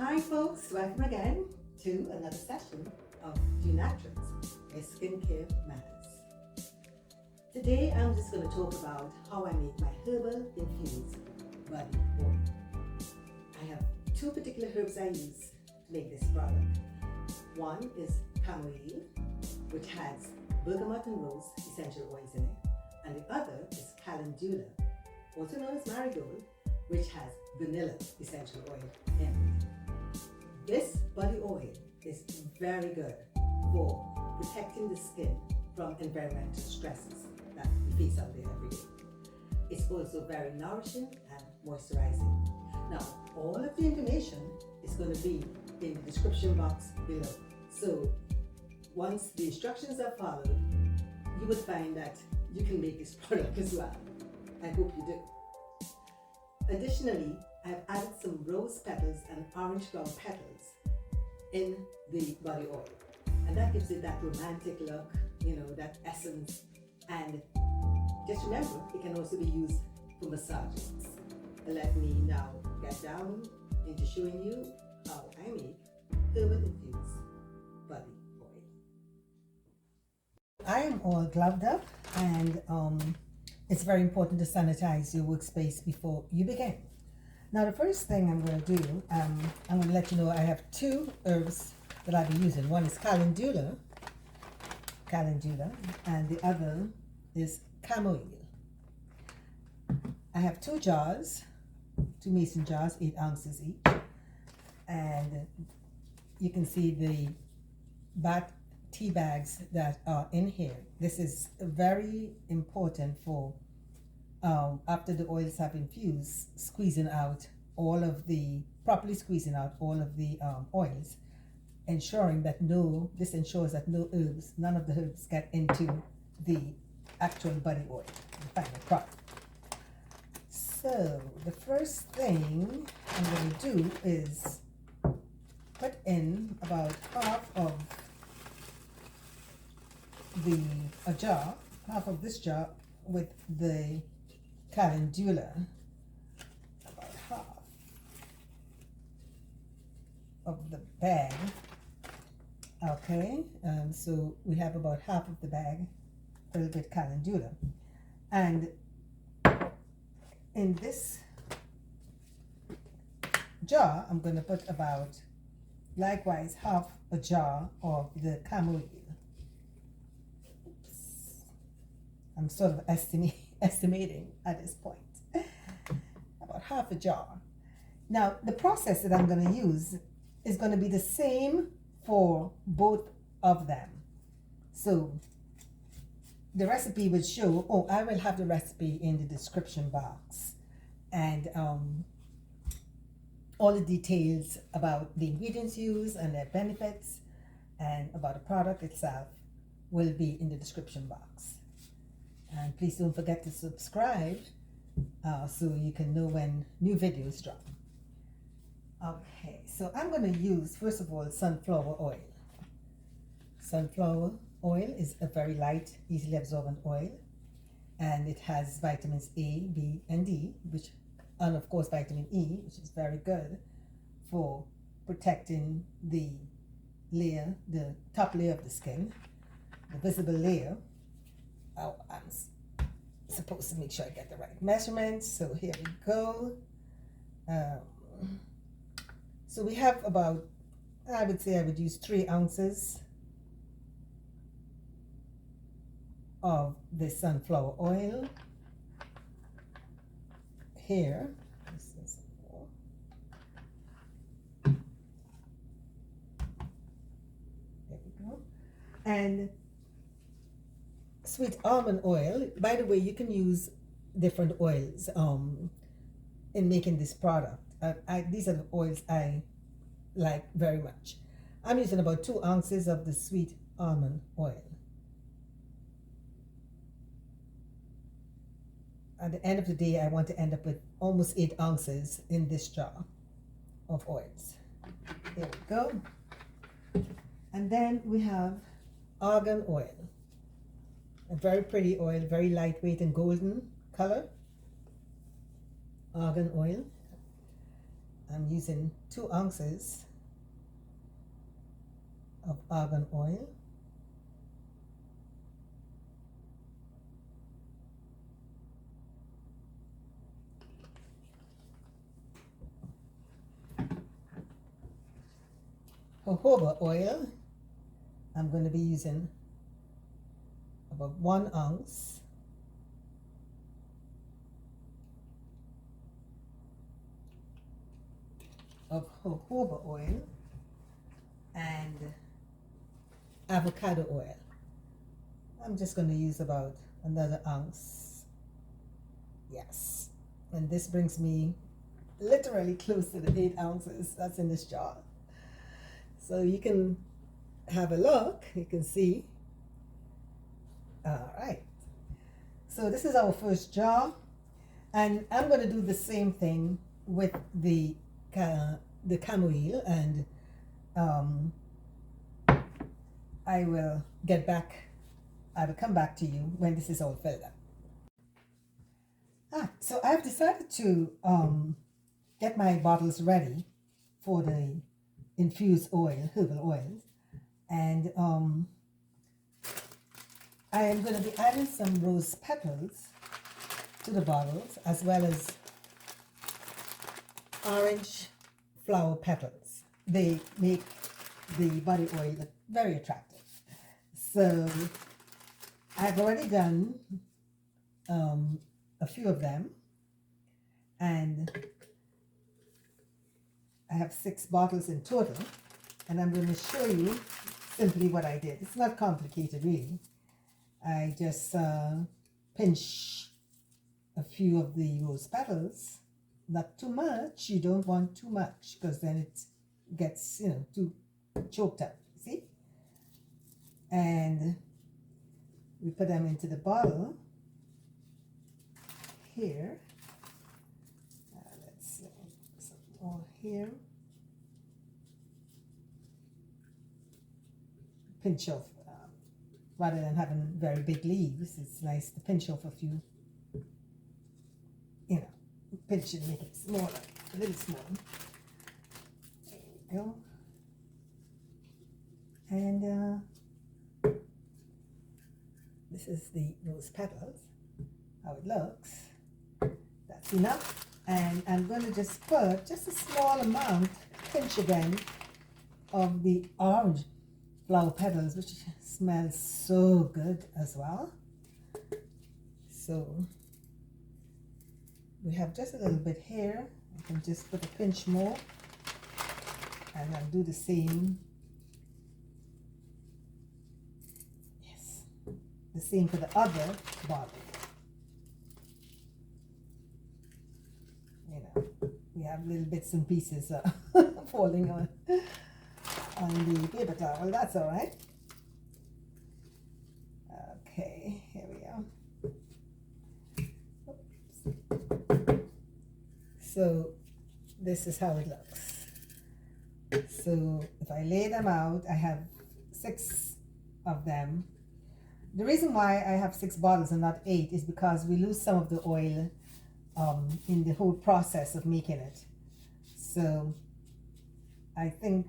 Hi folks, welcome again to another session of Do Naturals, where skincare matters. Today I'm just going to talk about how I make my Herbal Infused body oil. I have two particular herbs I use to make this product. One is Chamomile, which has bergamot and rose essential oils in it, and the other is Calendula, also known as marigold, which has vanilla essential oil in it. This body oil is very good for protecting the skin from environmental stresses that we face out there every day. It's also very nourishing and moisturizing. Now, all of the information is going to be in the description box below. So once the instructions are followed, you will find that you can make this product as well. I hope you do. Additionally, I've added some rose petals and orange flower petals in the body oil, and that gives it that romantic look, that essence. And just remember, it can also be used for massages. Let me now get down into showing you how I make Herbal Infused body oil. I am all gloved up, and it's very important to sanitize your workspace before you begin. Now, the first thing I'm going to do, I'm going to let you know I have two herbs that I'll be using. One is Calendula, and the other is Chamomile. I have two jars, two mason jars, 8 ounces each, and you can see the bath tea bags that are in here. This is very important for after the oils have infused, properly squeezing out all of the oils, ensuring that this ensures that none of the herbs get into the actual body oil, the final product. So the first thing I'm going to do is put in about half of this jar with the Calendula, about half of the bag. Okay, so we have about half of the bag, a little bit Calendula, and in this jar I'm going to put about likewise half a jar of the Chamomile. I'm sort of estimating at this point, about half a jar. Now, the process that I'm going to use is going to be the same for both of them. So the recipe will show, I will have the recipe in the description box, and all the details about the ingredients used and their benefits and about the product itself will be in the description box. And please don't forget to subscribe so you can know when new videos drop. Okay, so I'm going to use, first of all, sunflower oil. Sunflower oil is a very light, easily absorbent oil, and it has vitamins A, B, and D, and of course vitamin E, which is very good for protecting the top layer of the skin, the visible layer. I'm supposed to make sure I get the right measurements, so here we go. So we have about, I would say I would use 3 ounces of the sunflower oil. Here, this is more. There we go. And sweet almond oil. By the way, you can use different oils in making this product. These are the oils I like very much. I'm using about 2 ounces of the sweet almond oil. At the end of the day, I want to end up with almost 8 ounces in this jar of oils. There we go. And then we have argan oil. A very pretty oil, very lightweight and golden color. Argan oil. I'm using 2 ounces of argan oil. Jojoba oil, I'm going to be using about 1 ounce. Of jojoba oil, and avocado oil. I'm just going to use about another ounce. Yes. And this brings me literally close to the 8 ounces that's in this jar. So you can have a look, you can see. All right. So this is our first jar, and I'm going to do the same thing with the chamomile, and I will come back to you when this is all filled up. So I've decided to get my bottles ready for the infused oil, herbal oils, and I am going to be adding some rose petals to the bottles, as well as orange flower petals. They make the body oil look very attractive. So I've already done a few of them, and I have 6 bottles in total, and I'm going to show you simply what I did. It's not complicated really. I just pinch a few of the rose petals. Not too much. You don't want too much, because then it gets, too choked up. See? And we put them into the bottle here. Let's see, some more here. Pinch off, rather than having very big leaves, it's nice to pinch off a few, pinch and make it smaller, a little smaller. There we go. And this is the rose petals, how it looks. That's enough. And I'm going to just put just a small amount, pinch again, of the orange flower petals, which smells so good as well. So we have just a little bit here. I can just put a pinch more, and I'll do the same. Yes, the same for the other bottle. We have little bits and pieces falling on the paper towel. That's all right. Okay, here we are. Oops. So this is how it looks. So if I lay them out, I have 6 of them. The reason why I have 6 bottles and not 8 is because we lose some of the oil in the whole process of making it. So I think,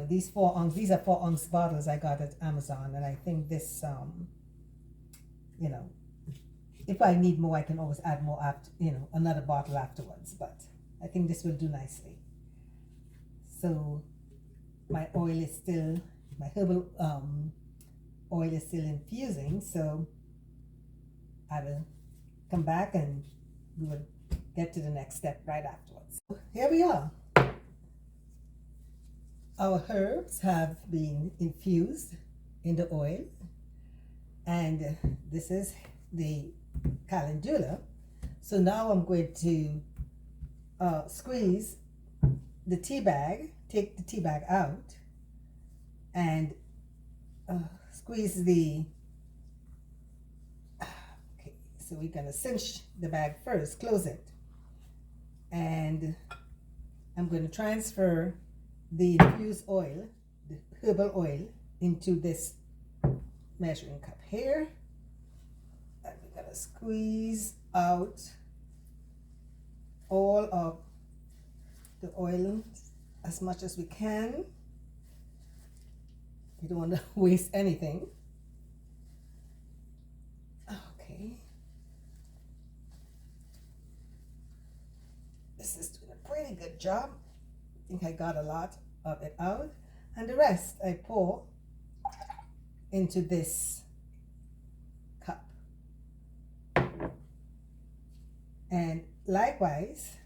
these 4 ounce, these are 4 ounce bottles I got at Amazon, and I think this, if I need more, I can always add more after, another bottle afterwards, but I think this will do nicely. So my oil is still, my herbal oil is still infusing, so I will come back and we will get to the next step right afterwards. Here we are. Our herbs have been infused in the oil, and this is the calendula. So now I'm going to squeeze the tea bag, take the tea bag out, and squeeze the, okay, so we're going to cinch the bag first, close it, and I'm going to transfer the infused oil, the herbal oil, into this measuring cup here, and we're going to squeeze out all of the oil as much as we can. We don't want to waste anything. Okay. This is doing a pretty good job. I think I got a lot of it out. And the rest I pour into this cup. And likewise,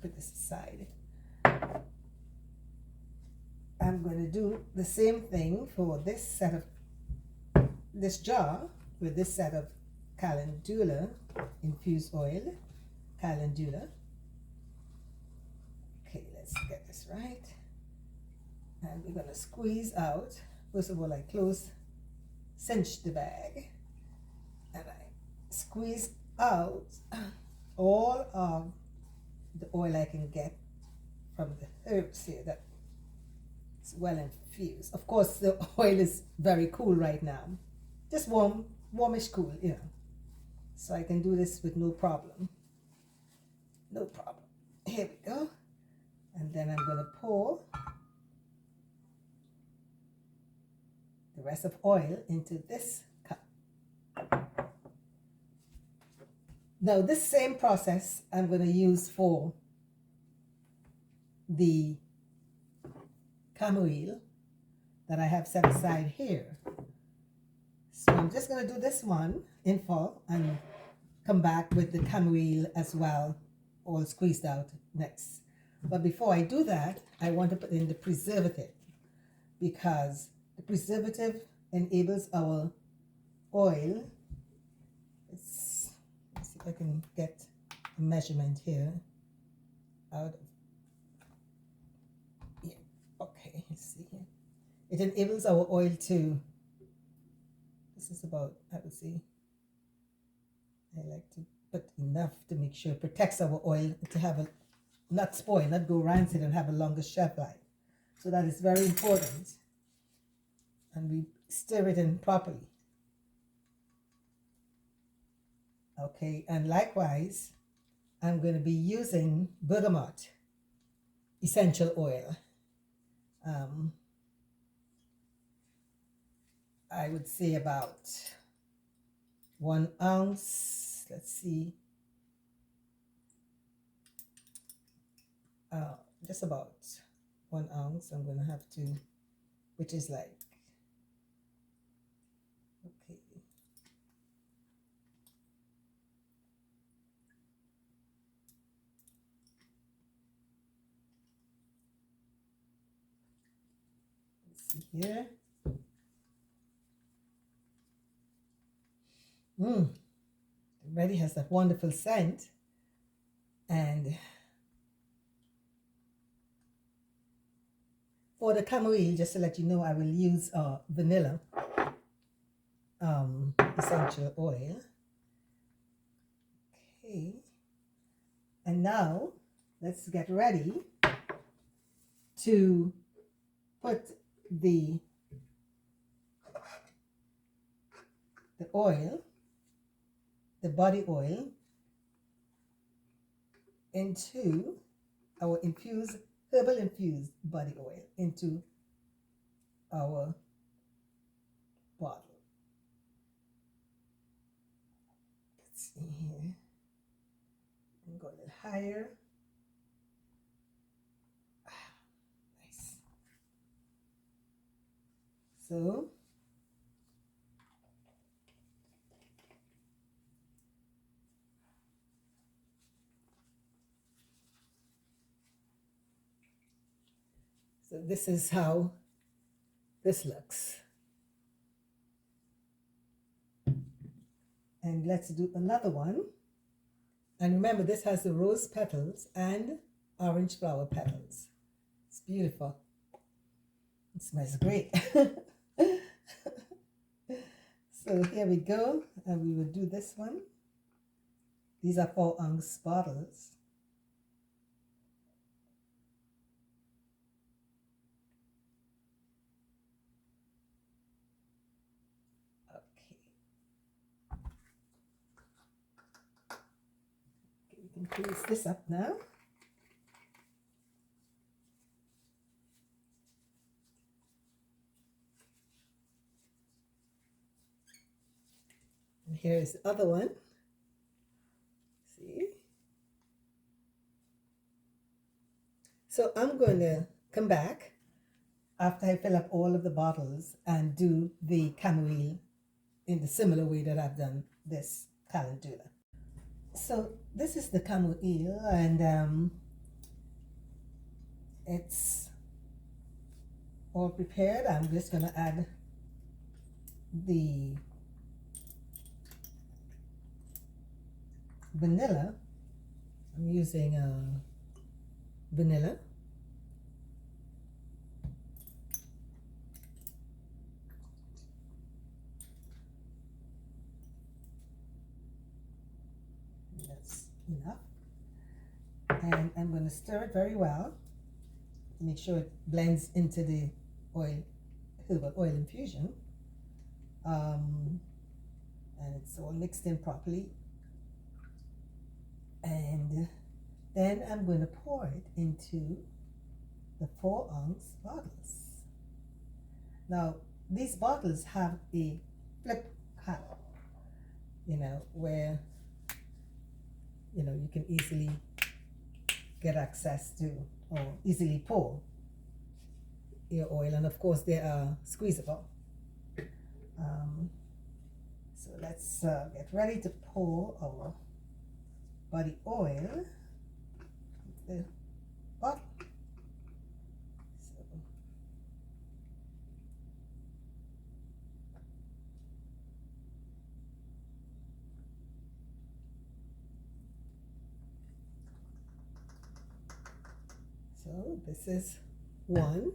put this aside. I'm going to do the same thing for this jar with this set of calendula, infused oil, calendula. Okay, let's get this right. And we're going to squeeze out. First of all, I cinch the bag, and I squeeze out all of the oil I can get from the herbs here that it's well infused. Of course, the oil is very cool right now. Just warmish cool, you know. So I can do this with no problem. No problem. Here we go. And then I'm going to pour the rest of oil into this cup. Now this same process I'm going to use for the chamomile that I have set aside here. So I'm just going to do this one in full and come back with the chamomile as well, all squeezed out next. But before I do that, I want to put in the preservative, because the preservative enables our oil. Let's see if I can get a measurement here out of. Yeah, okay, let's see here. It enables our oil to, this is about, I would say, I like to put enough to make sure it protects our oil to have a, not spoil, not go rancid, and have a longer shelf life. So that is very important. And we stir it in properly. Okay, and likewise, I'm going to be using bergamot essential oil. I would say about 1 ounce. Let's see. Just about 1 ounce. I'm going to have to, which is like, okay. Let's see here. It already has that wonderful scent. And for the chamomile, just to let you know, I will use vanilla essential oil. Okay. And now let's get ready to put the oil, the body oil, into our herbal infused body oil into our bottle. Let's see here. And go a little higher. Nice. So this is how this looks. And let's do another one. And remember, this has the rose petals and orange flower petals. It's beautiful. It smells great. So here we go. And we will do this one. These are 4 ounce bottles. Close this up now. And here's the other one. See? So I'm going to come back after I fill up all of the bottles and do the chamomile in the similar way that I've done this calendula. So this is the chamomile, and it's all prepared. I'm just going to add the vanilla. I'm using vanilla. That's enough. And I'm going to stir it very well to make sure it blends into the herbal oil infusion. And it's all mixed in properly. And then I'm going to pour it into the 4-ounce bottles. Now, these bottles have a flip cap, where, you can easily get access to or easily pour your oil. And of course, they are squeezable. So let's get ready to pour our body oil into the bottle. So this is one.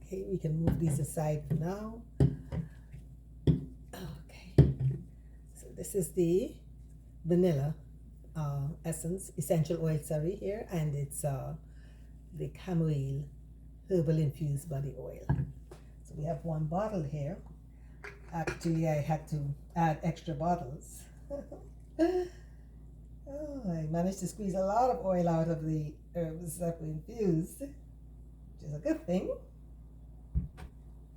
Okay, we can move these aside for now. Okay, so this is the vanilla essential oil, here, and it's the chamomile herbal infused body oil. So we have one bottle here. Actually, I had to add extra bottles. Oh, I managed to squeeze a lot of oil out of the herbs that we infused, which is a good thing.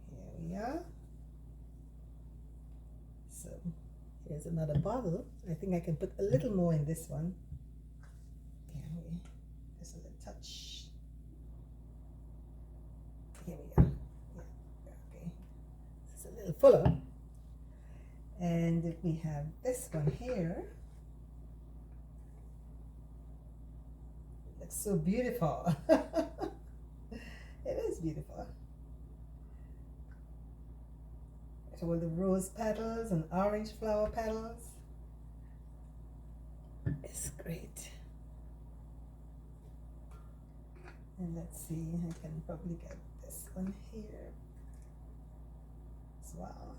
Here we are. So here's another bottle. I think I can put a little more in this one. Just a little touch. Here we go. Yeah, okay. It's a little fuller. And we have this one here. It's so beautiful. It is beautiful. It's all the rose petals and orange flower petals. It's great. And let's see, I can probably get this one here as well.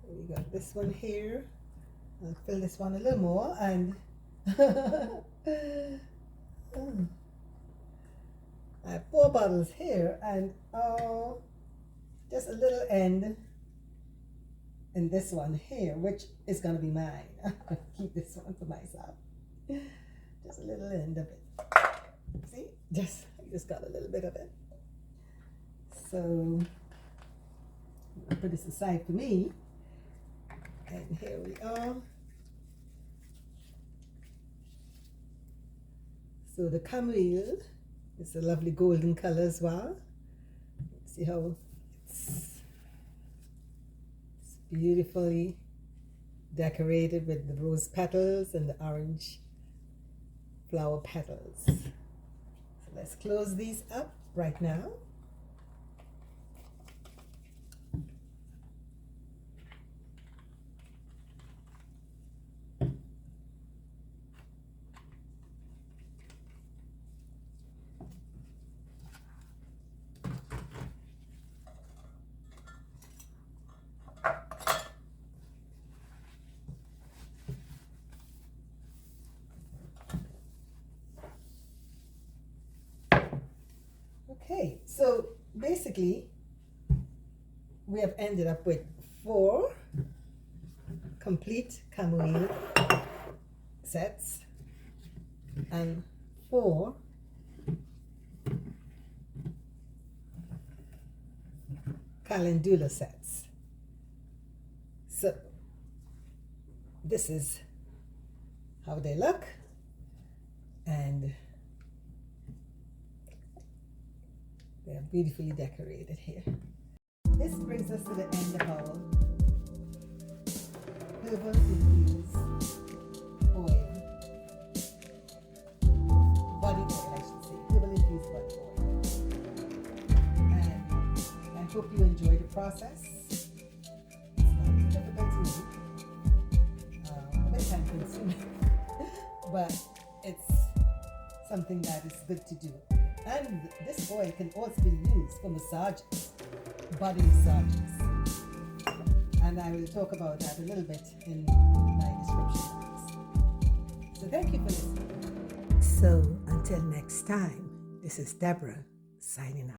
We got this one here. I'll fill this one a little more, and I have 4 bottles here, and just a little end in this one here, which is going to be mine. I'm going to keep this one for myself. Just a little end of it. See, I just got a little bit of it. So I'll put this aside for me. And here we are. So the chamomile is a lovely golden color as well. See how it's beautifully decorated with the rose petals and the orange flower petals. So let's close these up right now. Okay, so basically we have ended up with 4 complete chamomile sets and 4 calendula sets. So this is how they look, and they are beautifully decorated here. This brings us to the end of our Herbal Infused oil, body oil I should say, Herbal Infused body oil. And I hope you enjoy the process. It's not difficult to make, a bit time consuming, but it's something that is good to do. And this oil can also be used for massages, body massages. And I will talk about that a little bit in my description box. So thank you for listening. So until next time, this is Deborah signing out.